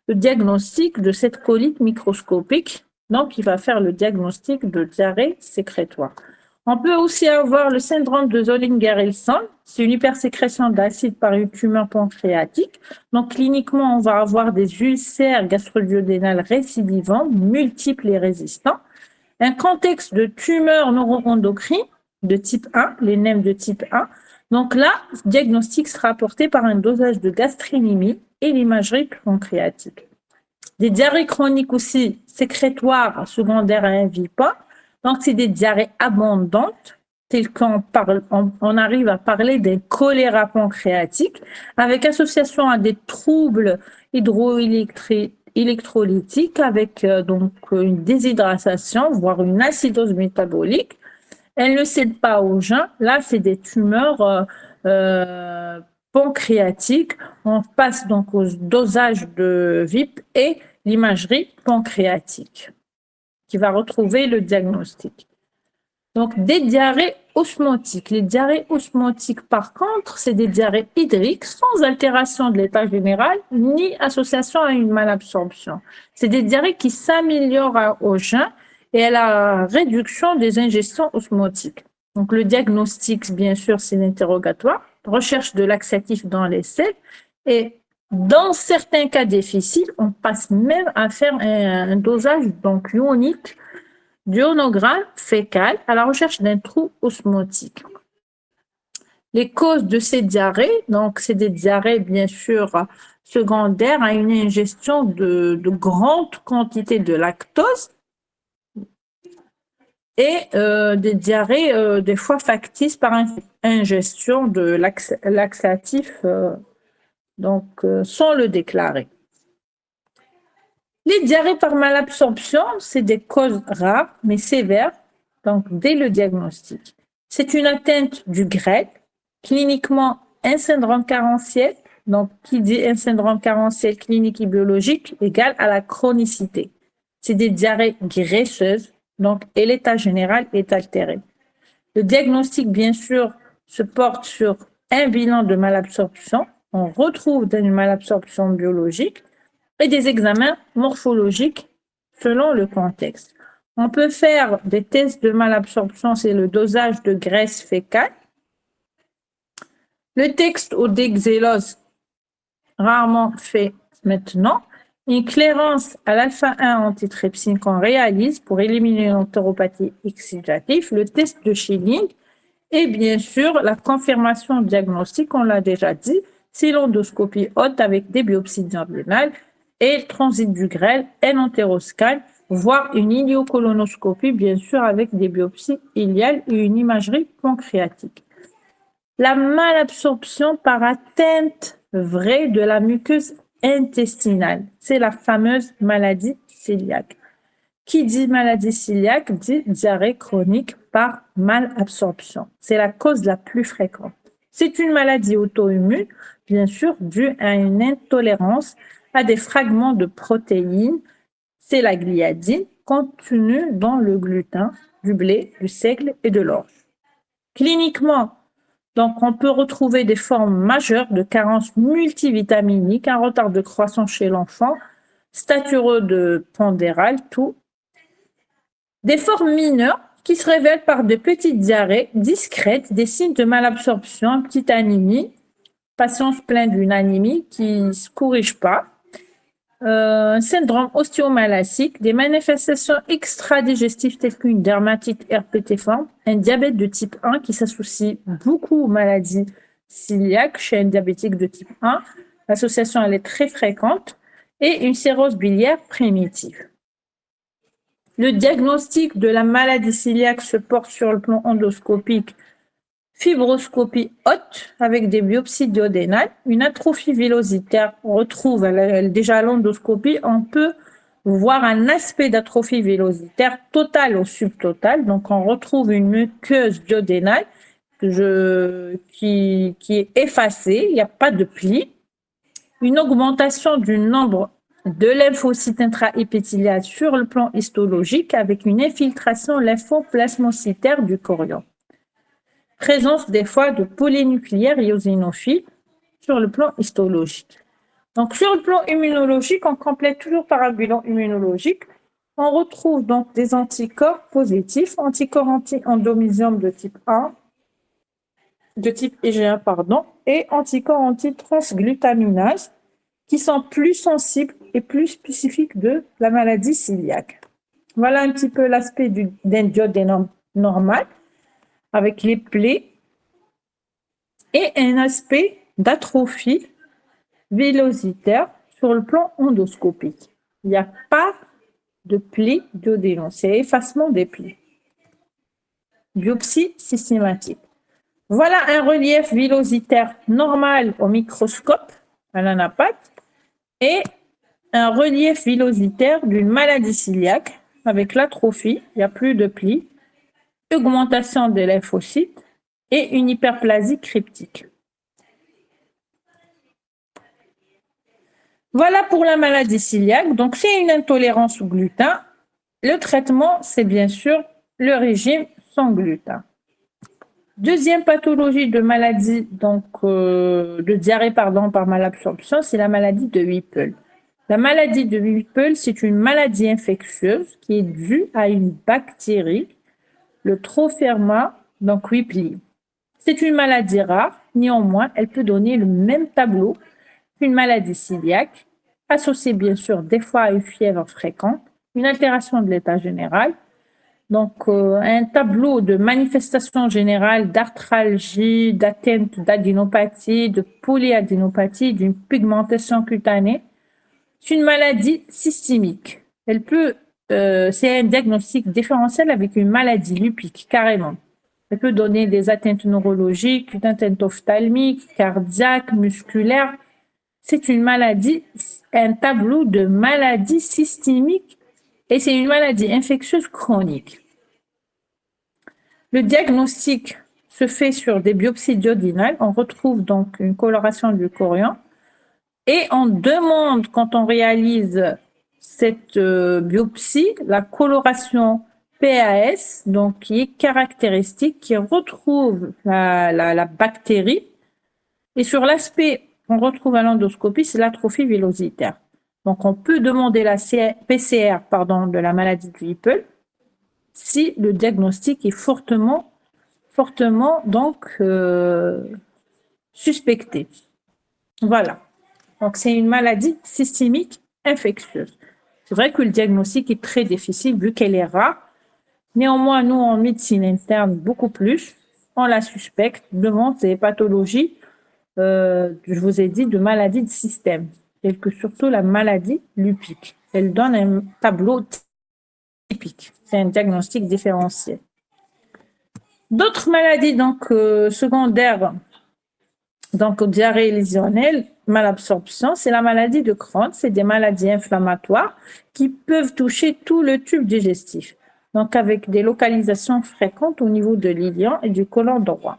le diagnostic de cette colite microscopique. Donc, il va faire le diagnostic de diarrhée sécrétoire. On peut aussi avoir le syndrome de Zollinger-Ellison. C'est une hypersécrétion d'acide par une tumeur pancréatique. Donc, cliniquement, on va avoir des ulcères gastro-duodénales récidivants, multiples et résistants. Un contexte de tumeur neuroendocrine de type 1, les NEM de type 1. Donc là, le diagnostic sera apporté par un dosage de gastrémie et l'imagerie pancréatique. Des diarrhées chroniques aussi sécrétoires secondaires à un VIPA. Donc, c'est des diarrhées abondantes, telles on arrive à parler d'un choléra pancréatique, avec association à des troubles hydroélectrolytiques, avec donc une déshydratation, voire une acidose métabolique. Elle ne cède pas au jeûne. Là, c'est des tumeurs pancréatiques. On passe donc au dosage de VIP et l'imagerie pancréatique qui va retrouver le diagnostic. Donc, des diarrhées osmotiques. Les diarrhées osmotiques, par contre, c'est des diarrhées hydriques sans altération de l'état général ni association à une malabsorption. C'est des diarrhées qui s'améliorent au jeûne et à la réduction des ingestions osmotiques. Donc, le diagnostic, bien sûr, c'est l'interrogatoire, recherche de laxatifs dans les selles et dans certains cas difficiles, on passe même à faire un dosage donc ionique d'ionogramme fécal à la recherche d'un trou osmotique. Les causes de ces diarrhées, donc c'est des diarrhées bien sûr secondaires à une ingestion de grandes quantités de lactose et des diarrhées des fois factices par ingestion de laxatifs sans le déclarer. Les diarrhées par malabsorption, c'est des causes rares mais sévères, donc dès le diagnostic. C'est une atteinte du grêle, cliniquement un syndrome carentiel, donc qui dit un syndrome carentiel clinique et biologique égale à la chronicité. C'est des diarrhées graisseuses, donc et l'état général est altéré. Le diagnostic, bien sûr, se porte sur un bilan de malabsorption. On retrouve une malabsorption biologique et des examens morphologiques selon le contexte. On peut faire des tests de malabsorption, c'est le dosage de graisse fécale. Le test au dexélose, rarement fait maintenant. Une clairance à l'alpha-1 antitrypsine qu'on réalise pour éliminer l'entéropathie exudative, le test de Schilling et bien sûr la confirmation diagnostique, on l'a déjà dit, c'est l'endoscopie haute avec des biopsies duodénales et le transit du grêle, un entéroscan, voire une iliocolonoscopie, bien sûr, avec des biopsies iliales et une imagerie pancréatique. La malabsorption par atteinte vraie de la muqueuse intestinale, c'est la fameuse maladie cœliaque. Qui dit maladie cœliaque dit diarrhée chronique par malabsorption. C'est la cause la plus fréquente. C'est une maladie auto-immune, bien sûr, due à une intolérance à des fragments de protéines, c'est la gliadine, contenue dans le gluten, du blé, du seigle et de l'orge. Cliniquement, donc, on peut retrouver des formes majeures de carence multivitaminique, un retard de croissance chez l'enfant, statureux pondéral, tout. Des formes mineures qui se révèlent par de petites diarrhées discrètes, des signes de malabsorption, petite anémie, patient se plaint d'une anémie qui ne se corrige pas, un syndrome ostéomalacique, des manifestations extra-digestives telles qu'une dermatite herpétiforme, un diabète de type 1 qui s'associe beaucoup aux maladies cœliaques chez un diabétique de type 1. L'association elle est très fréquente et une cirrhose biliaire primitive. Le diagnostic de la maladie cœliaque se porte sur le plan endoscopique, fibroscopie haute avec des biopsies duodénales, une atrophie villositaire. On retrouve déjà à l'endoscopie, on peut voir un aspect d'atrophie villositaire totale ou subtotale. Donc on retrouve une muqueuse duodénale qui est effacée, il n'y a pas de pli. Une augmentation du nombre de lymphocytes intraépithéliales sur le plan histologique avec une infiltration lymphoplasmocytaire du chorion. Présence des fois de polynucléaires eosinophiles sur le plan histologique. Donc sur le plan immunologique, on complète toujours par un bilan immunologique. On retrouve donc des anticorps positifs, anticorps anti-endomysium de type 1, de type IgA, et anticorps anti-transglutaminase qui sont plus sensibles et plus spécifiques de la maladie cœliaque. Voilà un petit peu l'aspect d'un duodénum normal avec les plaies et un aspect d'atrophie villositaire sur le plan endoscopique. Il n'y a pas de plis duodénum, c'est effacement des plis. Biopsie systématique. Voilà un relief villositaire normal au microscope à l'anapathe et un relief villositaire d'une maladie cœliaque avec l'atrophie, il n'y a plus de plis, augmentation des lymphocytes et une hyperplasie cryptique. Voilà pour la maladie cœliaque. Donc, c'est une intolérance au gluten. Le traitement, c'est bien sûr le régime sans gluten. Deuxième pathologie de maladie, de diarrhée par malabsorption, c'est la maladie de Whipple. La maladie de Whipple, c'est une maladie infectieuse qui est due à une bactérie, le Trophherma Whipplei. C'est une maladie rare, néanmoins, elle peut donner le même tableau qu'une maladie cœliaque, associée bien sûr des fois à une fièvre fréquente, une altération de l'état général, un tableau de manifestation générale d'arthralgie, d'atteinte d'adénopathie, de polyadénopathie, d'une pigmentation cutanée. C'est une maladie systémique. C'est un diagnostic différentiel avec une maladie lupique, carrément. Elle peut donner des atteintes neurologiques, une atteinte ophtalmique, cardiaque, musculaire. C'est une maladie, un tableau de maladie systémique et c'est une maladie infectieuse chronique. Le diagnostic se fait sur des biopsies duodénales. On retrouve donc une coloration du chorion et on demande, quand on réalise cette biopsie, la coloration PAS, donc qui est caractéristique, qui retrouve la bactérie. Et sur l'aspect qu'on retrouve à l'endoscopie, c'est l'atrophie villositaire. Donc, on peut demander la PCR de la maladie de Whipple si le diagnostic est fortement suspecté. Voilà. Donc, c'est une maladie systémique infectieuse. C'est vrai que le diagnostic est très difficile vu qu'elle est rare. Néanmoins, nous, en médecine interne, beaucoup plus, on la suspecte devant ces pathologies, je vous ai dit, de maladies de système, telles que surtout la maladie lupique. Elle donne un tableau typique. C'est un diagnostic différentiel. D'autres maladies secondaires, diarrhée lésionnelle, malabsorption, c'est la maladie de Crohn. C'est des maladies inflammatoires qui peuvent toucher tout le tube digestif. Donc, avec des localisations fréquentes au niveau de l'ilion et du côlon droit.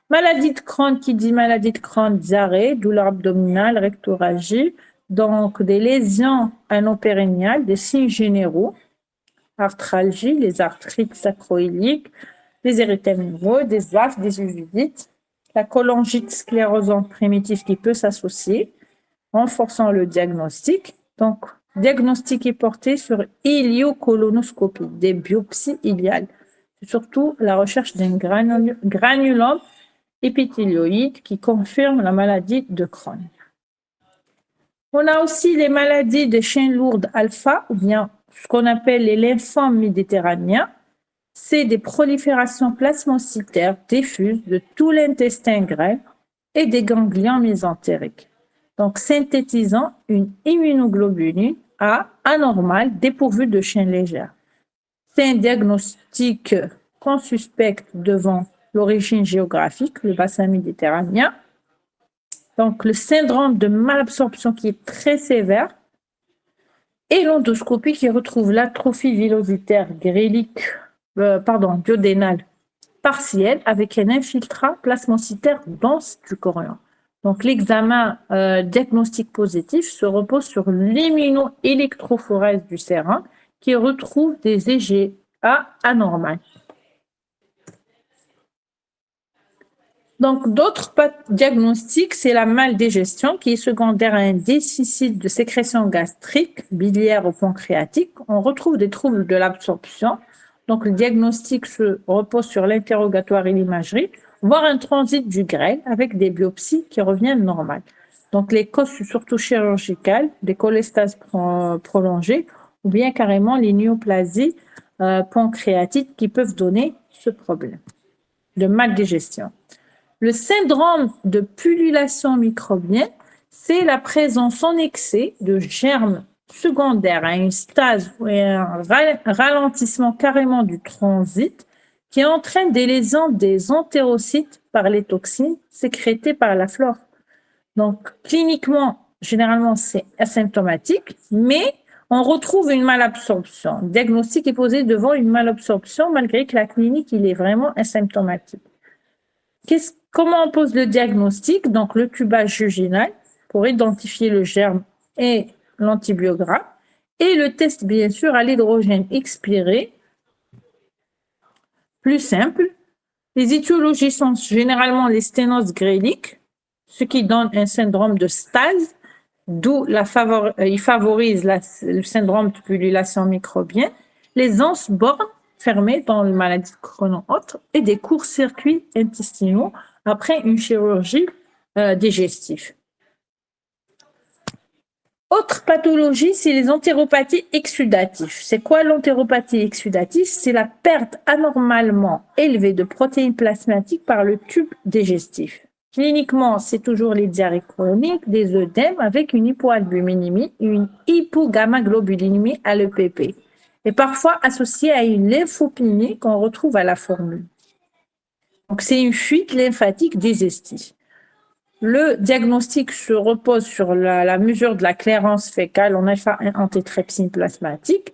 Maladie de Crohn, qui dit maladie de Crohn, diarrhée, douleur abdominale, rectorragie, donc des lésions anopérinéales, des signes généraux, arthralgie, les arthrites sacroiliaques, les érythèmes nerveux, des aftes, des uvulites, la cholangite sclérosante primitive qui peut s'associer, renforçant le diagnostic. Donc, diagnostic est porté sur iliocolonoscopie, des biopsies iliales. C'est surtout la recherche d'un granulome épithélioïde qui confirme la maladie de Crohn. On a aussi les maladies de chaîne lourde alpha, ou bien ce qu'on appelle les lymphomes méditerranéens. C'est des proliférations plasmocytaires diffuses de tout l'intestin grêle et des ganglions mésentériques. Donc, synthétisant une immunoglobuline A anormale dépourvue de chaîne légère. C'est un diagnostic qu'on suspecte devant l'origine géographique, le bassin méditerranéen. Donc, le syndrome de malabsorption qui est très sévère et l'endoscopie qui retrouve l'atrophie villositaire duodénale partielle avec un infiltrat plasmocytaire dense du chorion. Donc, l'examen diagnostic positif se repose sur l'immunoélectrophorèse du sérum qui retrouve des EGA anormales. Donc, d'autres diagnostics, c'est la maldigestion qui est secondaire à un déficit de sécrétion gastrique, biliaire ou pancréatique. On retrouve des troubles de l'absorption. Donc, le diagnostic se repose sur l'interrogatoire et l'imagerie, voire un transit du grêle avec des biopsies qui reviennent normales. Donc, les causes sont surtout chirurgicales, des cholestases prolongées ou bien carrément les néoplasies pancréatiques qui peuvent donner ce problème de maldigestion. Le syndrome de pullulation microbienne, c'est la présence en excès de germes secondaires à une stase ou un ralentissement carrément du transit qui entraîne des lésions des entérocytes par les toxines sécrétées par la flore. Donc, cliniquement, généralement, c'est asymptomatique, mais on retrouve une malabsorption. Le diagnostic est posé devant une malabsorption malgré que la clinique, il est vraiment asymptomatique. Comment on pose le diagnostic? Donc, le tubage juginal pour identifier le germe et l'antibiogramme. Et le test, bien sûr, à l'hydrogène expiré. Plus simple. Les étiologies sont généralement les sténoses gréliques, ce qui donne un syndrome de stase, d'où il favorise le syndrome de pullulation microbienne. Les anses bornes fermées dans la maladie de Crohn autre et des courts-circuits intestinaux après une chirurgie digestive. Autre pathologie, c'est les entéropathies exsudatives. C'est quoi l'entéropathie exsudative? C'est la perte anormalement élevée de protéines plasmatiques par le tube digestif. Cliniquement, c'est toujours les diarrhées chroniques, des œdèmes avec une hypoalbuminémie et une hypogammaglobulinémie à l'EPP, et parfois associée à une lymphopénie qu'on retrouve à la formule. Donc, c'est une fuite lymphatique digestive. Le diagnostic se repose sur la mesure de la clairance fécale en alpha-1 antitrypsine plasmatique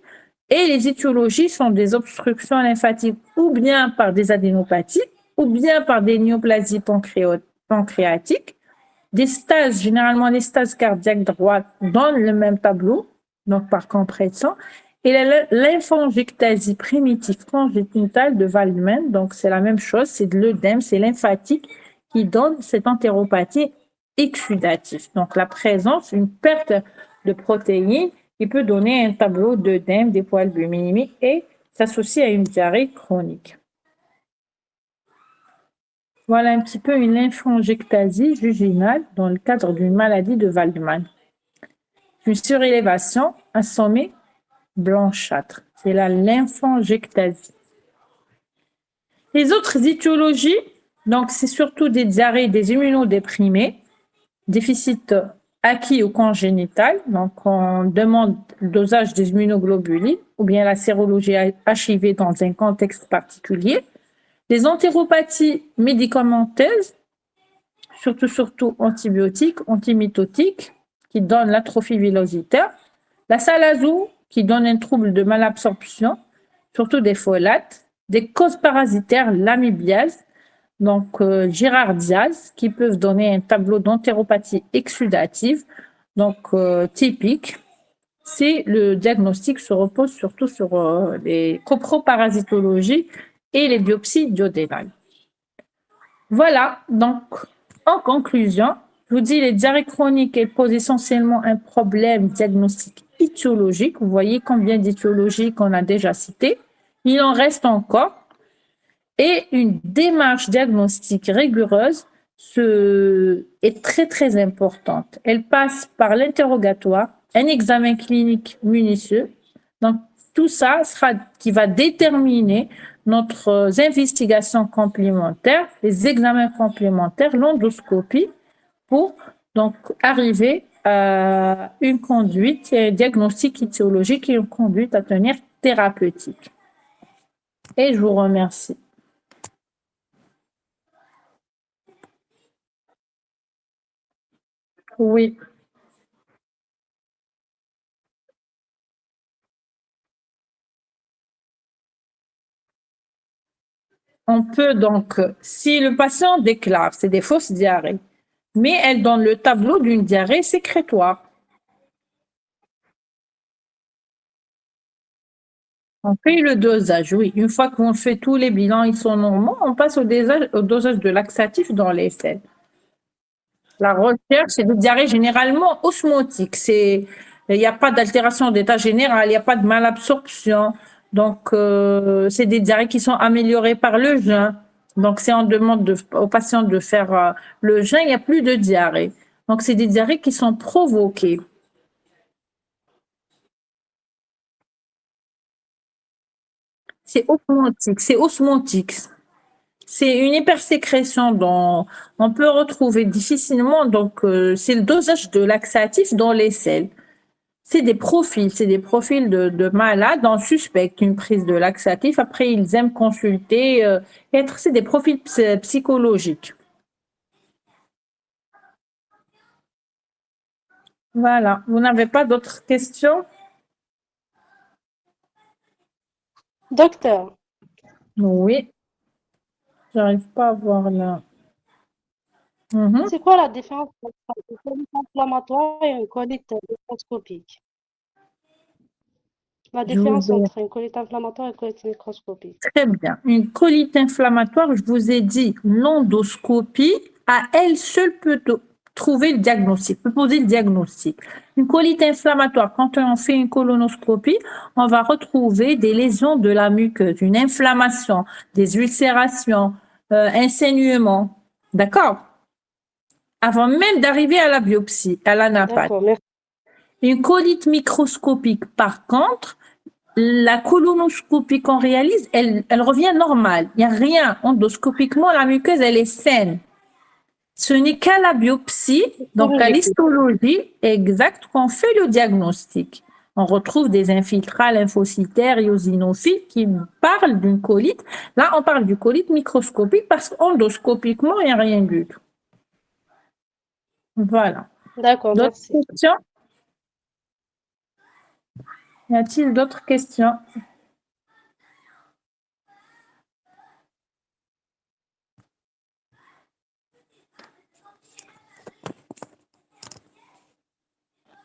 et les étiologies sont des obstructions lymphatiques ou bien par des adénopathies ou bien par des néoplasies pancréatiques. Des stases, généralement les stases cardiaques droites donnent le même tableau, donc par compression. Et la lymphangiectasie primitive congénitale de Waldmann, donc c'est la même chose, c'est de l'œdème, c'est lymphatique qui donne cette entéropathie exsudative. Donc la présence, une perte de protéines qui peut donner un tableau d'œdème, d'hypoalbuminémie et s'associer à une diarrhée chronique. Voilà un petit peu une lymphangiectasie juginale dans le cadre d'une maladie de Waldmann. Une surélévation, un sommet blanchâtre. C'est la lymphangiectasie. Les autres étiologies, donc c'est surtout des diarrhées des immunodéprimés, déficit acquis ou congénital, donc on demande le dosage des immunoglobulines ou bien la sérologie HIV dans un contexte particulier. Les entéropathies médicamenteuses, surtout antibiotiques, antimitotiques, qui donnent l'atrophie villositaire. La salazo, qui donne un trouble de malabsorption, surtout des folates. Des causes parasitaires, l'amibiase, donc giardiase, qui peuvent donner un tableau d'entéropathie exsudative, donc typique. C'est le diagnostic se repose surtout sur les coproparasitologies et les biopsies duodénales. Voilà, donc en conclusion, Je vous dis, les diarrhées chroniques, elles posent essentiellement un problème diagnostique étiologique. Vous voyez combien d'étiologies qu'on a déjà citées. Il en reste encore. Et une démarche diagnostique rigoureuse est très, très importante. Elle passe par l'interrogatoire, un examen clinique minutieux. Donc, tout ça sera qui va déterminer notre investigation complémentaire, les examens complémentaires, l'endoscopie, pour donc arriver à une conduite, un diagnostic étiologique et une conduite à tenir thérapeutique. Et je vous remercie. Oui. On peut donc, si le patient déclare, c'est des fausses diarrhées, mais elle donne le tableau d'une diarrhée sécrétoire. On fait le dosage, oui. Une fois qu'on fait tous les bilans, ils sont normaux, on passe au dosage de laxatif dans les selles. La recherche, c'est des diarrhées généralement osmotiques. Il n'y a pas d'altération d'état général, il n'y a pas de malabsorption. Donc, c'est des diarrhées qui sont améliorées par le jeûne. Donc, si on demande aux patients de faire le jeûne, il n'y a plus de diarrhée. Donc, c'est des diarrhées qui sont provoquées. C'est osmotique, c'est osmotique. C'est une hypersécrétion dont on peut retrouver difficilement. Donc, c'est le dosage de laxatif dans les selles. C'est des profils de malades. On suspecte une prise de laxatif. Après, ils aiment consulter. C'est des profils psychologiques. Voilà. Vous n'avez pas d'autres questions? Docteur, Oui. J'arrive pas à voir là. c'est quoi la différence entre une colite inflammatoire et une colite microscopique? La Je vous différence ai entre une colite inflammatoire et une colite microscopique. très bien. Une colite inflammatoire, je vous ai dit, l'endoscopie, à elle seule peut trouver le diagnostic, peut poser le diagnostic. Une colite inflammatoire, quand on fait une colonoscopie, on va retrouver des lésions de la muqueuse, une inflammation, des ulcérations, un saignement. D'accord? Avant même d'arriver à la biopsie, à l'anapathie. D'accord, merci. Une colite microscopique, par contre, la colonoscopie qu'on réalise, elle revient normale. Il n'y a rien. Endoscopiquement, la muqueuse, elle est saine. Ce n'est qu'à la biopsie, donc à l'histologie exacte, qu'on fait le diagnostic. On retrouve des infiltrats lymphocytaires et eosinophiles qui parlent d'une colite. Là, on parle du colite microscopique parce qu'endoscopiquement, il n'y a rien du tout. Voilà. D'accord, D'autres merci. questions? Y a-t-il d'autres questions?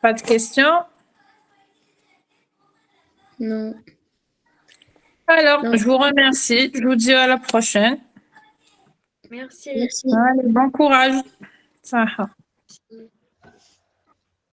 Pas de questions? Non. Alors, Non. je vous remercie. Je vous dis à la prochaine. Merci. Allez, bon courage. Ça va.